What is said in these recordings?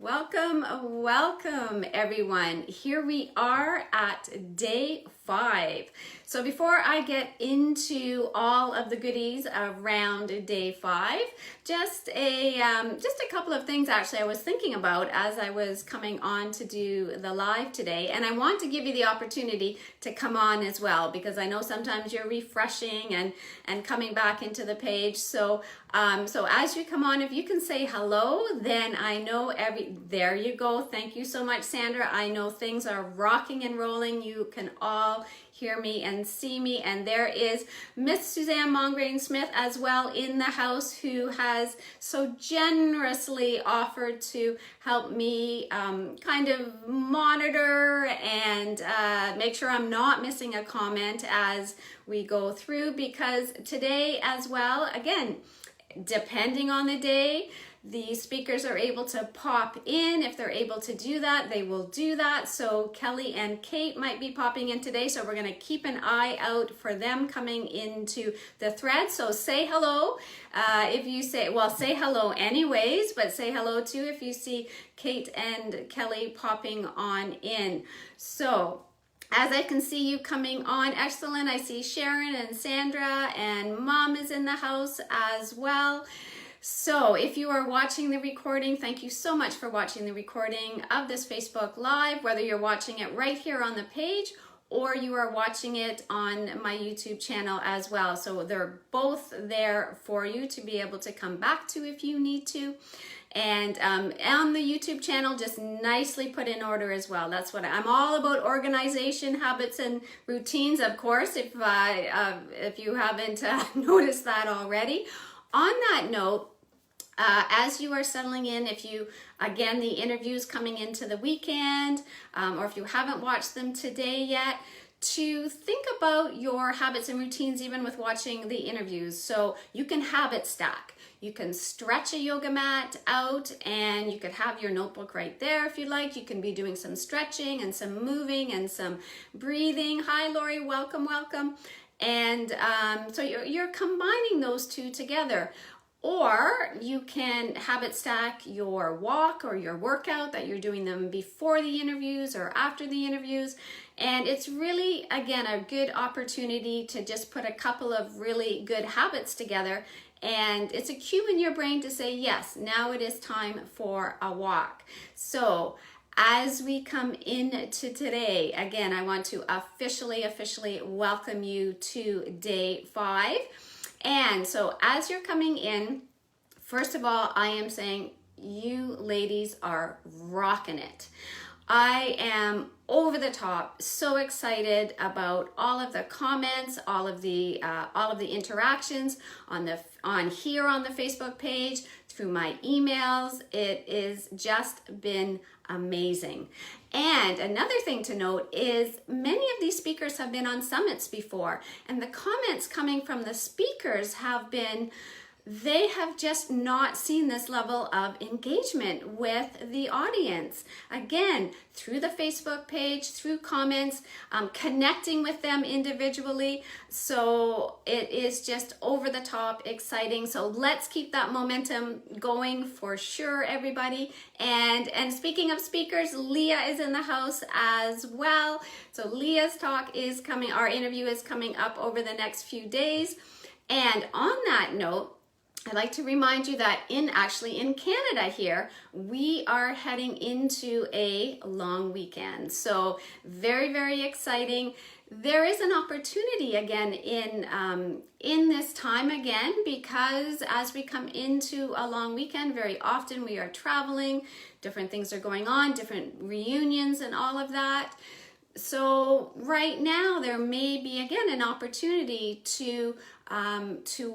Welcome everyone. Here we are at day 5. So before I get into all of the goodies around day 5, just a couple of things actually I was thinking about as I was coming on to do the live today, and I want to give you the opportunity to come on as well, because I know sometimes you're refreshing and coming back into the page. So as you come on, if you can say hello, then I know there you go. Thank you so much, Sandra. I know things are rocking and rolling. You can all hear me and see me. And there is Miss Suzanne Mongrain Smith as well in the house, who has so generously offered to help me kind of monitor and make sure I'm not missing a comment as we go through, because today as well, again, depending on the day, the speakers are able to pop in. If they're able to do that, they will do that. So Kelly and Kate might be popping in today, so we're going to keep an eye out for them coming into the thread. So say hello. If you say hello anyways, but say hello too if you see Kate and Kelly popping on in. So as I can see you coming on, excellent. I see Sharon and Sandra, and Mom is in the house as well. So if you are watching the recording, thank you so much for watching the recording of this Facebook Live, whether you're watching it right here on the page or you are watching it on my YouTube channel as well. So they're both there for you to be able to come back to if you need to. And on the YouTube channel, just nicely put in order as well. That's what I'm all about: organization, habits, and routines. Of course, if you haven't noticed that already. On that note, as you are settling in, if you, again, the interviews coming into the weekend, or if you haven't watched them today yet, to think about your habits and routines even with watching the interviews. So you can habit stack. You can stretch a yoga mat out, and you could have your notebook right there if you like. You can be doing some stretching and some moving and some breathing. Hi, Lori, welcome. And so you're combining those two together. Or you can habit stack your walk or your workout, that you're doing them before the interviews or after the interviews. And it's really, again, a good opportunity to just put a couple of really good habits together. And it's a cue in your brain to say, yes, now it is time for a walk. So as we come into today, again, I want to officially welcome you to day 5. And so as you're coming in, first of all, I am saying you ladies are rocking it. I am over the top, so excited about all of the comments, all of the interactions on here on the Facebook page, through my emails. It is just been amazing. And another thing to note is many of these speakers have been on summits before, and the comments coming from the speakers have been, they have just not seen this level of engagement with the audience. Again, through the Facebook page, through comments, connecting with them individually. So it is just over the top exciting. So let's keep that momentum going for sure, everybody. And speaking of speakers, Leah is in the house as well. So Leah's talk is coming, our interview is coming up over the next few days. And on that note, I'd like to remind you that in Canada here, we are heading into a long weekend. So very exciting. There is an opportunity again in this time again, because as we come into a long weekend, very often we are traveling, different things are going on, different reunions and all of that. So right now there may be again an opportunity to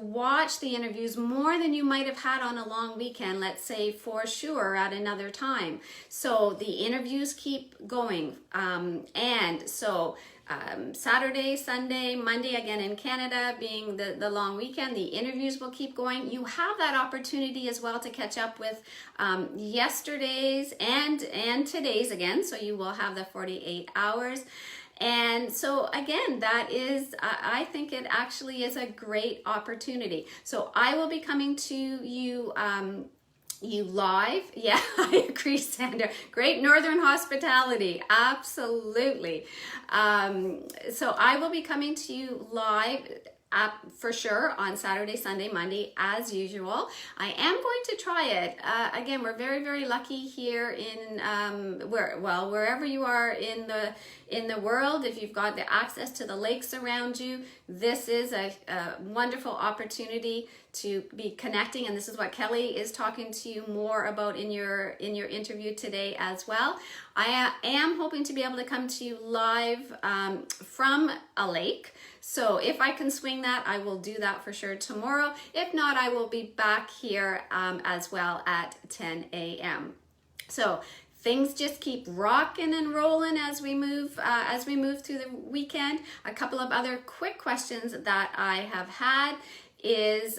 watch the interviews more than you might have had on a long weekend, let's say, for sure, at another time. So the interviews keep going, and so Saturday, Sunday, Monday, again in Canada being the long weekend, the interviews will keep going. You have that opportunity as well to catch up with yesterday's and today's again, so you will have the 48 hours. And so again, that is, I think it actually is a great opportunity. So I will be coming to you you live. Yeah, I agree, Sandra. Great Northern hospitality. Absolutely. So I will be coming to you live for sure on Saturday, Sunday, Monday, as usual. I am going to try it. Again, we're very, very lucky here in wherever you are in the world. If you've got the access to the lakes around you, this is a wonderful opportunity to be connecting, and this is what Kelly is talking to you more about in your interview today as well. I am hoping to be able to come to you live from a lake. So if I can swing that, I will do that for sure tomorrow. If not, I will be back here as well at 10 a.m. So things just keep rocking and rolling as we move through the weekend. A couple of other quick questions that I have had is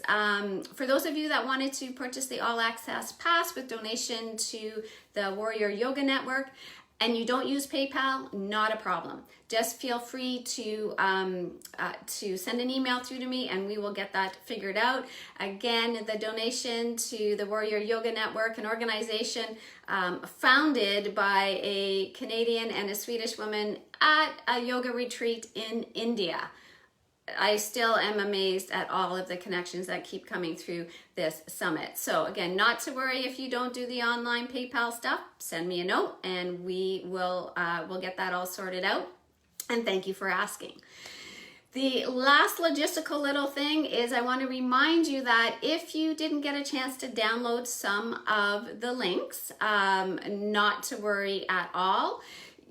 for those of you that wanted to purchase the All Access Pass with donation to the Warrior Yoga Network, and you don't use PayPal, not a problem. Just feel free to send an email through to me and we will get that figured out. Again, the donation to the Warrior Yoga Network, an organization founded by a Canadian and a Swedish woman at a yoga retreat in India. I still am amazed at all of the connections that keep coming through this summit. So again, not to worry if you don't do the online PayPal stuff, send me a note and we will we'll get that all sorted out. And thank you for asking. The last logistical little thing is I want to remind you that if you didn't get a chance to download some of the links, not to worry at all.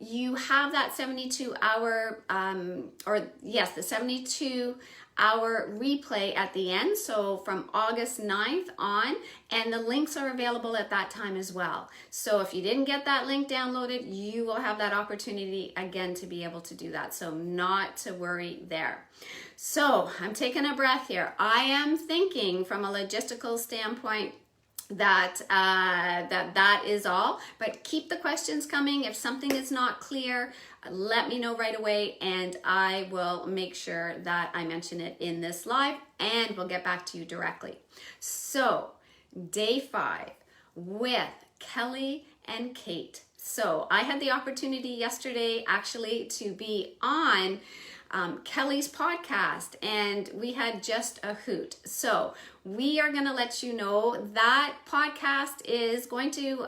You have that 72-hour, the 72-hour replay at the end, so from August 9th on, and the links are available at that time as well. So if you didn't get that link downloaded, you will have that opportunity again to be able to do that, so not to worry there. So I'm taking a breath here. I am thinking from a logistical standpoint that is all, but keep the questions coming. If something is not clear, let me know right away and I will make sure that I mention it in this live and we'll get back to you directly. So day 5 with Kelly and Kate. So I had the opportunity yesterday actually to be on Kelly's podcast and we had just a hoot. So we are going to let you know that podcast is going to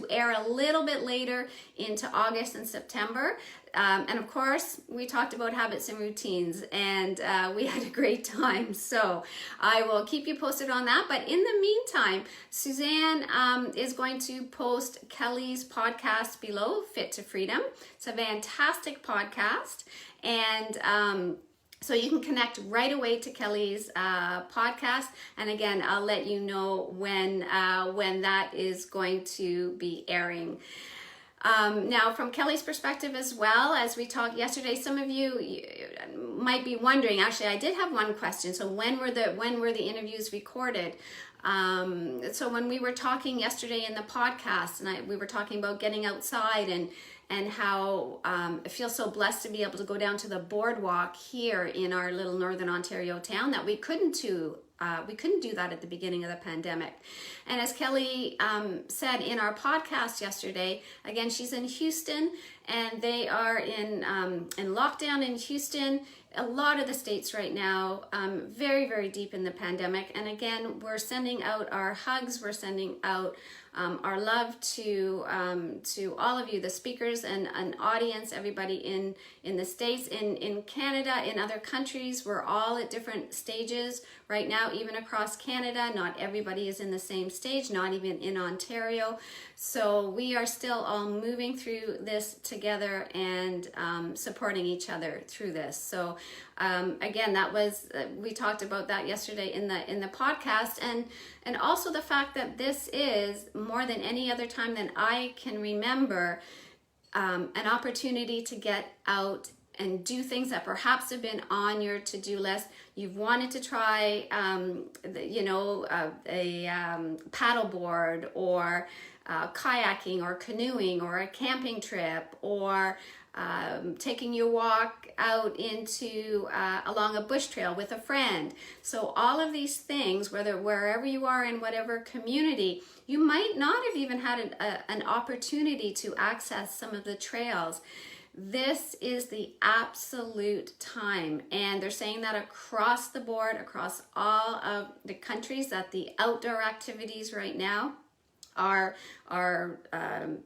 air a little bit later into August and September. And of course, we talked about habits and routines and we had a great time. So I will keep you posted on that. But in the meantime, Suzanne is going to post Kelly's podcast below, Fit to Freedom. It's a fantastic podcast. And so you can connect right away to Kelly's podcast. And again, I'll let you know when that is going to be airing. Now, from Kelly's perspective as well, as we talked yesterday, some of you might be wondering, actually, I did have one question. So when were the interviews recorded? So when we were talking yesterday in the podcast, and we were talking about getting outside and how I feel so blessed to be able to go down to the boardwalk here in our little Northern Ontario town that we couldn't do that at the beginning of the pandemic. And as Kelly said in our podcast yesterday, again, she's in Houston and they are in lockdown in Houston. A lot of the states right now, very, very deep in the pandemic. And again, we're sending out our hugs, we're sending out our love to all of you, the speakers and audience, everybody in the States, in Canada, in other countries. We're all at different stages right now, even across Canada. Not everybody is in the same stage, not even in Ontario. So we are still all moving through this together and supporting each other through this. So again, that was we talked about that yesterday in the podcast, and also the fact that this is more than any other time than I can remember an opportunity to get out do things that perhaps have been on your to-do list. You've wanted to try, a paddleboard, or kayaking, or canoeing, or a camping trip, or taking your walk out into along a bush trail with a friend. So all of these things, wherever you are in whatever community, you might not have even had an opportunity to access some of the trails. This is the absolute time, and they're saying that across the board, across all of the countries, that the outdoor activities right now are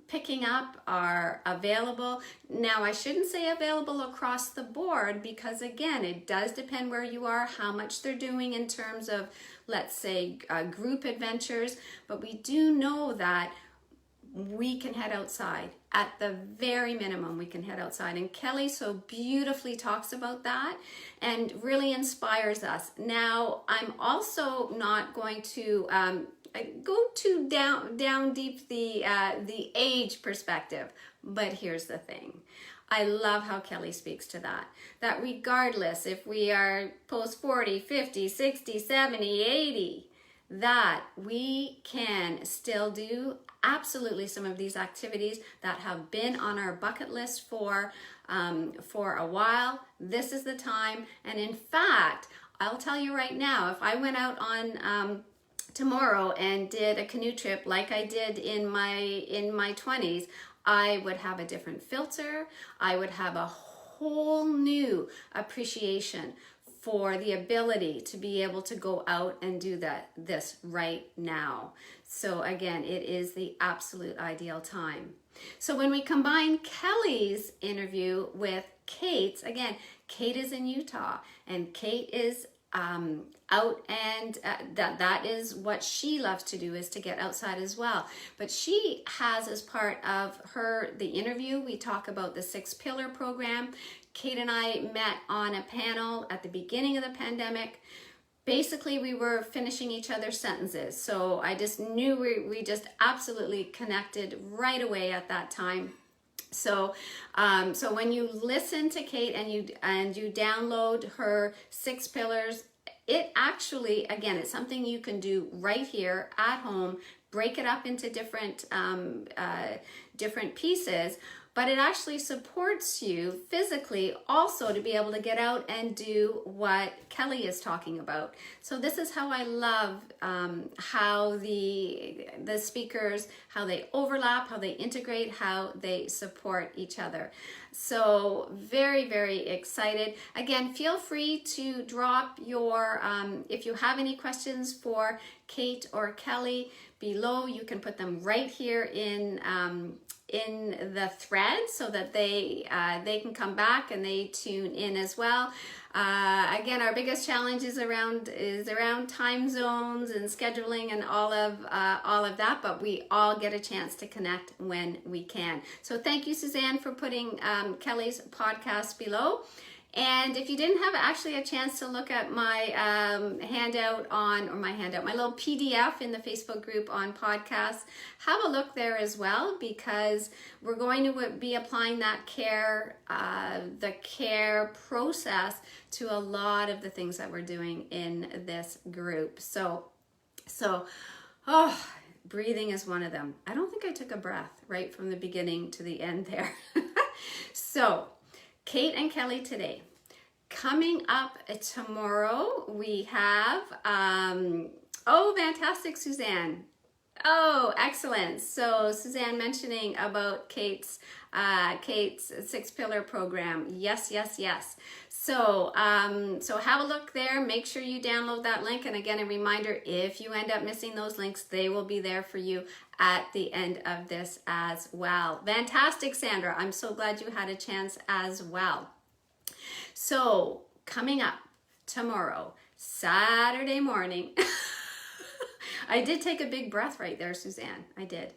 picking up, are available. Now, I shouldn't say available across the board, because again, it does depend where you are, how much they're doing in terms of, let's say, group adventures, but we do know that we can head outside. At the very minimum, we can head outside. And Kelly so beautifully talks about that and really inspires us. Now, I'm also not going to go too down deep the age perspective, but here's the thing. I love how Kelly speaks to that regardless if we are post 40, 50, 60, 70, 80, that we can still do absolutely some of these activities that have been on our bucket list for a while. This is the time. And in fact, I'll tell you right now, if I went out on tomorrow and did a canoe trip like I did in my 20s, I would have a different filter. I would have a whole new appreciation for the ability to be able to go out and do this right now. So again, it is the absolute ideal time. So when we combine Kelly's interview with Kate's, again, Kate is in Utah, and Kate is out, and that is what she loves to do, is to get outside as well. But she has, as part of the interview, we talk about the 6 Pillar program. Kate and I met on a panel at the beginning of the pandemic. Basically, we were finishing each other's sentences. So I just knew we just absolutely connected right away at that time. So when you listen to Kate and you download her 6 pillars, it actually, again, it's something you can do right here at home. Break it up into different pieces, but it actually supports you physically also to be able to get out and do what Kelly is talking about. So this is how I love how the speakers, how they overlap, how they integrate, how they support each other. So very, very excited. Again, feel free to drop your, if you have any questions for Kate or Kelly below, you can put them right here in the thread so that they can come back and they tune in as well. Again, our biggest challenge is around time zones and scheduling and all of that, but we all get a chance to connect when we can. So thank you, Suzanne, for putting Kelly's podcast below. And if you didn't have actually a chance to look at my my little PDF in the Facebook group on podcasts, have a look there as well, because we're going to be applying that the care process to a lot of the things that we're doing in this group. So, breathing is one of them. I don't think I took a breath right from the beginning to the end there. So, Kate and Kelly today. Coming up tomorrow, we have, fantastic, Suzanne. Oh, excellent. So Suzanne mentioning about Kate's 6 Pillar program. Yes. So have a look there. Make sure you download that link. And again, a reminder, if you end up missing those links, they will be there for you at the end of this as well. Fantastic, Sandra. I'm so glad you had a chance as well. So coming up tomorrow, Saturday morning, I did take a big breath right there, Suzanne. I did.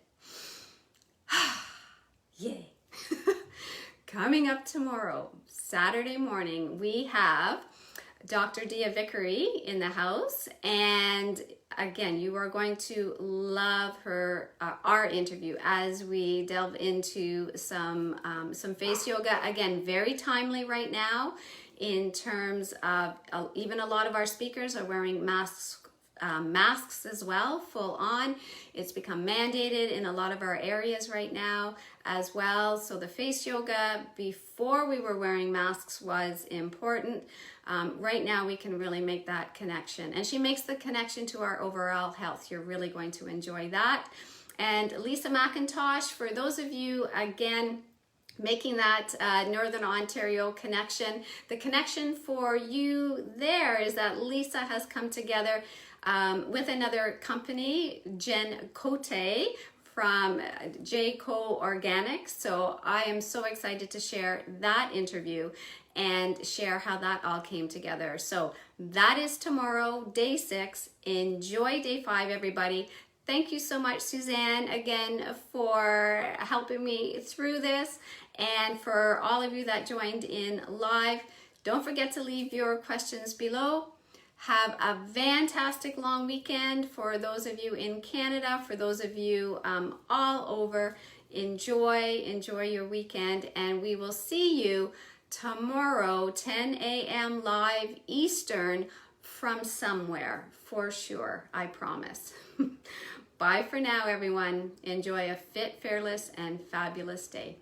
Yay. Coming up tomorrow, Saturday morning, we have Dr. Dia Vickery in the house, and again, you are going to love her, our interview, as we delve into some face yoga. Again, very timely right now in terms of even a lot of our speakers are wearing masks as well, full on. It's become mandated in a lot of our areas right now as well. So the face yoga before we were wearing masks was important. Right now we can really make that connection, and she makes the connection to our overall health. You're really going to enjoy that. And Lisa McIntosh, for those of you, again, making that Northern Ontario connection, the connection for you there is that Lisa has come together with another company, Jen Cote from Jco Organics. So I am so excited to share that interview and share how that all came together. So that is tomorrow, day 6. Enjoy day 5, everybody. Thank you so much, Suzanne, again, for helping me through this, and for all of you that joined in live. Don't forget to leave your questions below. Have a fantastic long weekend for those of you in Canada, for those of you all over. Enjoy your weekend, and we will see you tomorrow, 10 a.m. live Eastern from somewhere, for sure, I promise. Bye for now, everyone. Enjoy a fit, fearless, and fabulous day.